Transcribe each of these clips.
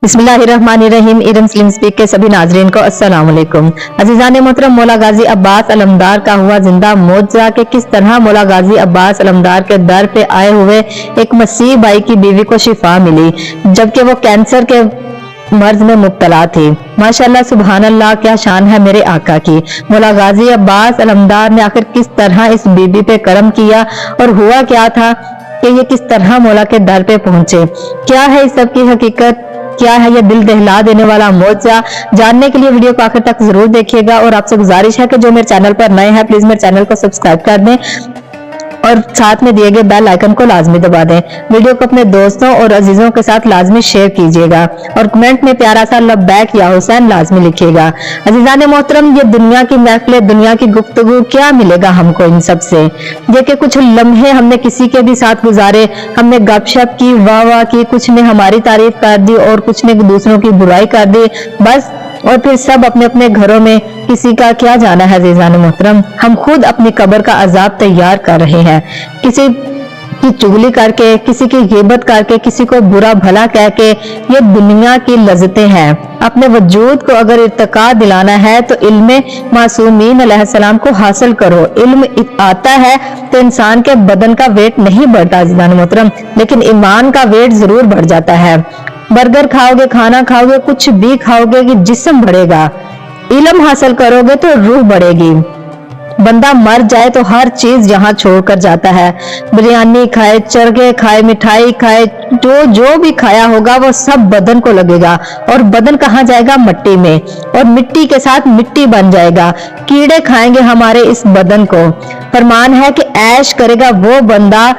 बिस्मिल्लाहिर्रहमानिर्रहीम। Iram slim speak के सभी नाजरीन को अस्सलाम वालेकुम। अजीजान मोहतरम, मौला गाजी अब्बास अलमदार का हुआ जिंदा मौजज़ा कि किस तरह मौला गाजी अब्बास अलमदार के दर पे आए हुए एक मसीह भाई की बीवी को शिफा मिली, जबकि वो कैंसर के मर्ज में मुब्तला थी। माशाअल्लाह, सुबहान अल्लाह, क्या शान है मेरे आका की। मौला गाजी अब्बास अलमदार ने आखिर किस तरह इस बीबी पे करम किया और हुआ क्या था कि ये किस तरह मौला के दर पे पहुंचे। क्या है इस सब की हकीकत, क्या है ये दिल दहला देने वाला मौजज़ा, जानने के लिए वीडियो को आखिर तक जरूर देखिएगा। और आपसे गुजारिश है कि जो मेरे चैनल पर नए हैं प्लीज मेरे चैनल को सब्सक्राइब कर दें और साथ में दिए गए बेल आइकन को लाजमी दबा दें। वीडियो को अपने दोस्तों और अजीजों के साथ लाजमी शेयर कीजिएगा और कमेंट में प्यारा सा लब्बैक या हुसैन लाजमी लिखिएगा। अजीजान मोहतरम, ये दुनिया की महफिल, दुनिया की गुफ्तगू, क्या मिलेगा हमको इन सब से। ये कि कुछ लम्हे हमने किसी के भी साथ गुजारे, हमने गपशप की, वाह वाह की, कुछ ने हमारी तारीफ कर दी और कुछ ने दूसरों की बुराई कर दी, बस। और फिर सब अपने अपने घरों में, किसी का क्या जाना है। अज़ीज़ान मोहतरम, हम खुद अपनी कब्र का अजाब तैयार कर रहे हैं, किसी की चुगली करके, किसी की गिबत करके, किसी को बुरा भला कह के। ये दुनिया की लज़्ज़तें हैं। अपने वजूद को अगर इर्तिका दिलाना है तो इल्म मासूमीन अलैहिस्सलाम को हासिल करो। इल्म आता है तो इंसान के बदन का वेट नहीं बढ़ता अज़ीज़ान मोहतरम, लेकिन ईमान का वेट जरूर बढ़ जाता है। बर्गर खाओगे, खाना खाओगे, कुछ भी खाओगे कि जिस्म बढ़ेगा। इल्म हासिल करोगे तो रूह बढ़ेगी। बंदा मर जाए तो हर चीज यहाँ छोड़कर जाता है। बिरयानी खाए, चरगे खाए, मिठाई खाए, जो भी खाया होगा वो सब बदन को लगेगा। और बदन कहाँ जाएगा? मिट्टी में, और मिट्टी के साथ मिट्टी बन जाएगा। कीड़े खाएंगे हमारे इस बदन को। फरमान है कि ऐश करेगा वो बंदा,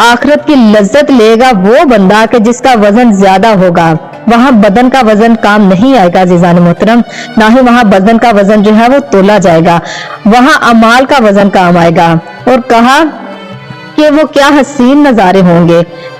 आखिरत की लज्जत लेगा वो बंदा कि जिसका वजन ज्यादा होगा। वहां बदन का वजन काम नहीं आएगा अज़ीज़ान मोहतरम, ना ही वहां बदन का वजन जो है वो तोला जाएगा। वहां अमाल का वजन काम आएगा। और कहा कि वो क्या हसीन नजारे होंगे।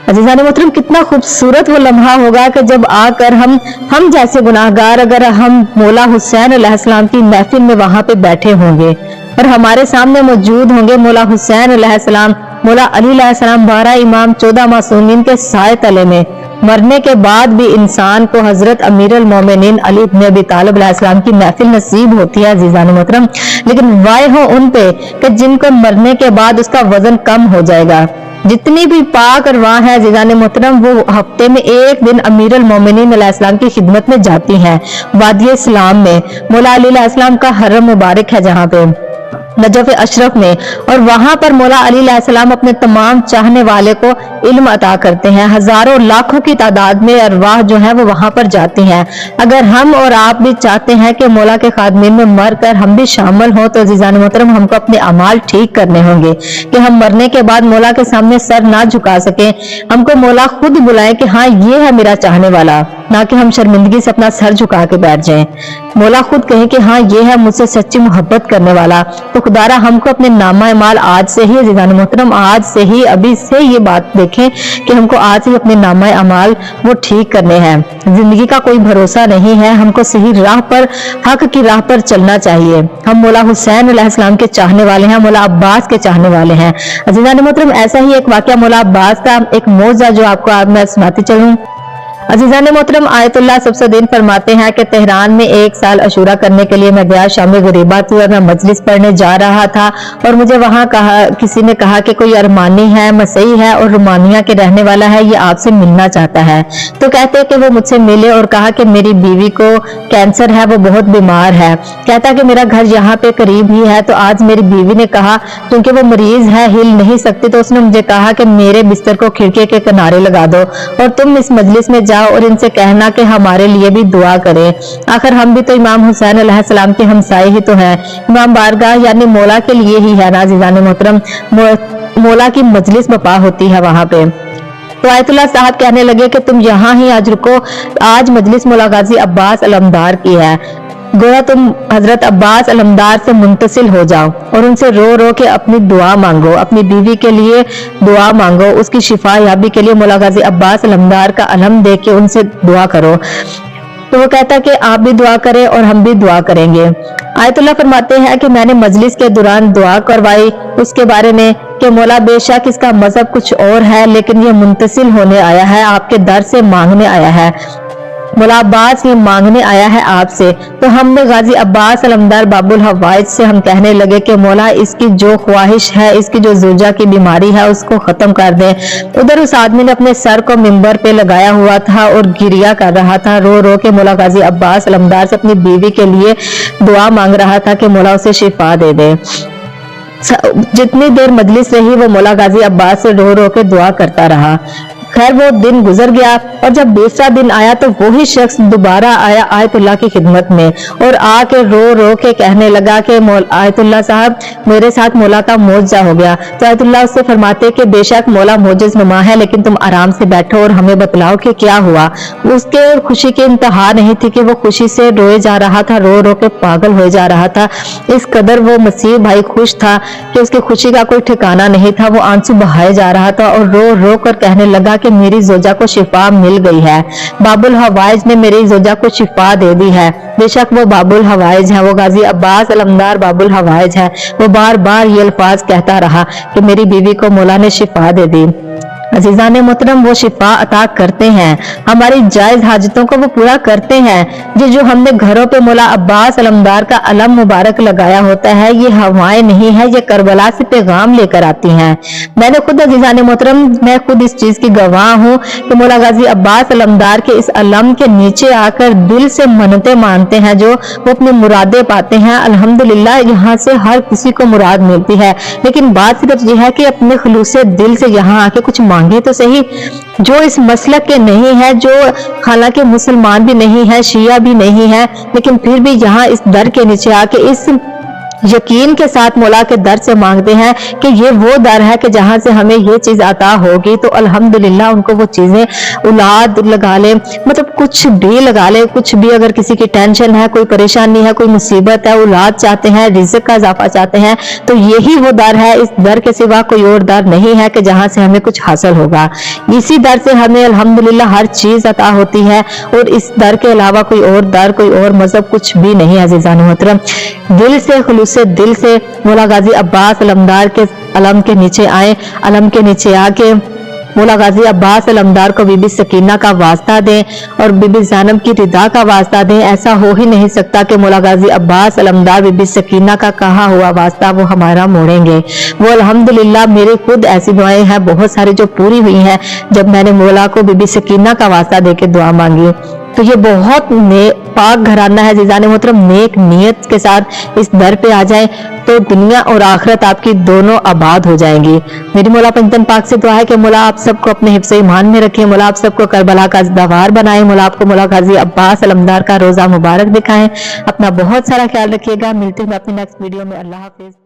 अज़ीज़ान मोहतरम, कितना खूबसूरत वो लम्हा होगा कि जब आकर हम जैसे गुनाहगार, अगर हम मौला हुसैन अलैहिस्सलाम की महफिल में वहां पे बैठे होंगे और हमारे सामने मौजूद होंगे मौला हुसैन अलैहिस्सलाम, मौला अली अलैहिस्सलाम, 12 इमाम, 14 मासूमीन के साए तले में। मरने के बाद भी इंसान को हजरत अमीरुल मोमिनीन अली इब्न अबी तालिब अलैहिस्सलाम की महफिल नसीब होती है अज़ीज़ान मोहतरम, लेकिन वाय हो उन पे कि जिनको मरने के बाद उसका वजन कम हो जाएगा। जितनी भी पाक और वाह है अज़ीज़ान मोहतरम, वो हफ्ते में एक दिन अमीरुल मोमिनीन अलैहिस्सलाम की खिदमत में जाती हैं। वादी इस्लाम में मौला अली अलैहिस्सलाम का हरम मुबारक है जहाँ पे नजफ अशरफ में, और वहां पर मौला अली अलैहिस्सलाम अपने तमाम चाहने वाले को इल्म अता करते हैं। हजारों लाखों की तादाद में अरवाह जो है वो वहां पर जाती हैं। अगर हम और आप भी चाहते हैं कि मौला के खादमीन में मर कर हम भी शामिल हों तो अज़ीज़ान मोहतरम, हमको अपने अमाल ठीक करने होंगे कि हम मरने के बाद मौला के सामने सर ना झुका सके। हमको मौला खुद बुलाए कि हाँ ये है मेरा चाहने वाला, ना कि हम शर्मिंदगी से अपना सर झुका के बैठ जाएं। मौला खुद कहे कि हाँ ये है मुझसे सच्ची मोहब्बत करने वाला। तो खुदारा हमको अपने नामा माल आज से ही अज़ीज़ान मोहतरम, आज से ही, अभी से ये बात देखें कि हमको आज ही अपने नामा अमाल वो ठीक करने हैं। जिंदगी का कोई भरोसा नहीं है, हमको सही राह पर, हक की राह पर चलना चाहिए। हम मौला हुसैन अलैहिस्सलाम के चाहने वाले हैं, मौला अब्बास के चाहने वाले हैं अज़ीज़ान मोहतरम। ऐसा ही एक वाकया मौला अब्बास का, एक मौजज़ा जो आपको आज मैं सुनाती चलूं। अज़ीज़ान मोहतरम, आयतुल्लाह सबसुद्दीन फरमाते हैं कि तेहरान में एक साल अशूरा करने के लिए मैं गया। शाम गरीबा थी और मैं मजलिस पढ़ने जा रहा था और मुझे वहां किसी ने कहा कि कोई अरमानी है, मसीही है और रोमानिया के रहने वाला है, ये आपसे मिलना चाहता है। तो कहते कि वो मुझसे मिले और कहा कि मेरी बीवी को कैंसर है, वो बहुत बीमार है। कहता कि मेरा घर यहाँ पे करीब ही है। तो आज मेरी बीवी ने कहा, क्योंकि वो मरीज है, हिल नहीं सकती, तो उसने मुझे कहा कि मेरे बिस्तर को खिड़की के किनारे लगा दो और तुम इस मजलिस में और इनसे कहना कि हमारे लिए भी दुआ करें। आखिर हम भी तो इमाम हुसैन अलैहिस्सलाम के हमसाए ही तो हैं। इमाम बारगाह यानी मौला के लिए ही है ना अज़ीज़ान मोहतरम, मौला की मजलिस बपा होती है वहां पे। तो आयतुल्लाह साहब कहने लगे कि तुम यहाँ ही आज रुको, आज मजलिस मौला गाजी अब्बास अलमदार की है। गोया तुम हजरत अब्बास अलमदार से मुंतसिल हो जाओ और उनसे रो रो के अपनी दुआ मांगो, अपनी बीवी के लिए दुआ मांगो, उसकी शिफा याबी के लिए मौला गाजी अब्बास अलमदार का अलम दे के उनसे दुआ करो। तो वो कहता कि आप भी दुआ करें और हम भी दुआ करेंगे। आयतुल्लाह फरमाते हैं कि मैंने मजलिस के दौरान दुआ करवाई उसके बारे में कि मौला बेशक इसका मजहब कुछ और है, लेकिन ये मुंतसिल होने आया है, आपके दर से मांगने आया है। मौला अब्बास ये मांगने आया है आपसे। तो हमने गाजी अब्बास अलमदार बाबुल हवाइज से हम कहने लगे कि मौला इसकी जो ख्वाहिश है, इसकी जो जुजा की बीमारी है उसको खत्म कर दें। उधर उस आदमी ने अपने सर को मिंबर पे लगाया हुआ था और गिरिया कर रहा था, रो रो के मौला गाजी अब्बास अलमदार से अपनी बीवी के लिए दुआ मांग रहा था कि मौला उसे शिफा दे दे। जितनी देर मजलिस रही वो मौला गाजी अब्बास से रो रो के दुआ करता रहा। खैर वो दिन गुजर गया और जब दूसरा दिन आया तो वही शख्स दोबारा आया आयतुल्लाह की खिदमत में और आके रो रो के कहने लगा कि आयतुल्लाह साहब मेरे साथ मौला का मौजज़ा हो गया। तो आयतुल्लाह उससे फरमाते कि बेशक मौला मौजज़ नुमा है, लेकिन तुम आराम से बैठो और हमें बतलाओ कि क्या हुआ। उसके खुशी की इंतहा नहीं थी कि वो खुशी से रोए जा रहा था, रो रो के पागल हो जा रहा था। इस कदर वो मसीह भाई खुश था कि उसकी खुशी का कोई ठिकाना नहीं था। वो आंसू बहाए जा रहा था और रो रो कर कहने लगा कि मेरी जोजा को शिफा मिल गई है, बाबुल हवाइज ने मेरी जोजा को शिफा दे दी है। बेशक वो बाबुल हवाइज है, वो गाजी अब्बास अलमदार बाबुल हवाइज है। वो बार बार ये अल्फाज कहता रहा कि मेरी बीवी को मौला ने शिफा दे दी। अजीजान मोहतरम वो शिफा अता करते हैं, हमारी जायज हाजतों को वो पूरा करते हैं। जो हमने घरों पे मौला अब्बास अलमदार का अलम मुबारक लगाया होता है, ये हवाएं नहीं है, ये करबला से पैगाम लेकर आती हैं। मैंने खुद अजीजान मोहतरम, मैं खुद इस चीज की गवाह हूँ कि मौला गाजी अब्बास अलमदार के इस अलम के नीचे आकर दिल से मन्नतें मानते हैं, जो वो अपनी मुरादें पाते हैं। अल्हम्दुलिल्लाह यहाँ से हर किसी को मुराद मिलती है, लेकिन बात सिर्फ यह है कि अपने खुलूसे दिल से यहाँ आके कुछ मांगे तो सही। जो इस मसलक के नहीं है, जो हालांकि मुसलमान भी नहीं है, शिया भी नहीं है, लेकिन फिर भी यहाँ इस दर के नीचे आके इस यकीन के साथ मौला के दर से मांगते हैं कि ये वो दर है कि जहां से हमें ये चीज अता होगी, तो अल्हम्दुलिल्लाह उनको वो चीजें, औलाद लगा ले, मतलब कुछ भी लगा ले, कुछ भी, अगर किसी की टेंशन है, कोई परेशानी है, कोई मुसीबत है, औलाद चाहते हैं, रिज़्क का इजाफा चाहते हैं, तो यही वो दर है। इस दर के सिवा कोई और दर नहीं है कि जहां से हमें कुछ हासिल होगा। इसी दर से हमें अल्हम्दुलिल्लाह हर चीज अता होती है और इस दर के अलावा कोई और दर, कोई और मजहब कुछ भी नहीं है। अज़ीज़ान मोहतरम, दिल से खुलूस दिल से मौला गाजी अब्बास अलमदार के अलम के नीचे आए, अलम के नीचे आके मौला गाजी अब्बास अलमदार को बीबी सकीना का वास्ता दें और बीबी ज़ैनब की रिदा का वास्ता दें। ऐसा हो ही नहीं सकता कि मौला गाजी अब्बास अलमदार बीबी सकीना का कहा हुआ वास्ता वो हमारा मोड़ेंगे। वो अल्हम्दुलिल्लाह मेरी खुद ऐसी दुआएं हैं बहुत सारी जो पूरी हुई हैं जब मैंने मौला को बीबी सकीना का वास्ता दे के दुआ मांगी। तो ये बहुत पाक घराना है। अज़ीज़ान मोहतरम, नेक नियत के साथ इस दर पे आ जाए तो दुनिया और आखिरत आपकी दोनों आबाद हो जाएंगी। मेरी मौला पंजतन पाक से दुआ है कि मौला आप सबको अपने हिफ्ज़ ईमान में रखें, मौला आप सबको करबला का ज़िंदाबार बनाए, मौला आपको मौला गाजी अब्बास अलमदार का रोज़ा मुबारक दिखाएं। अपना बहुत सारा ख्याल रखिएगा। मिलते हैं अपनी नेक्स्ट वीडियो में। अल्लाह हाफिज़।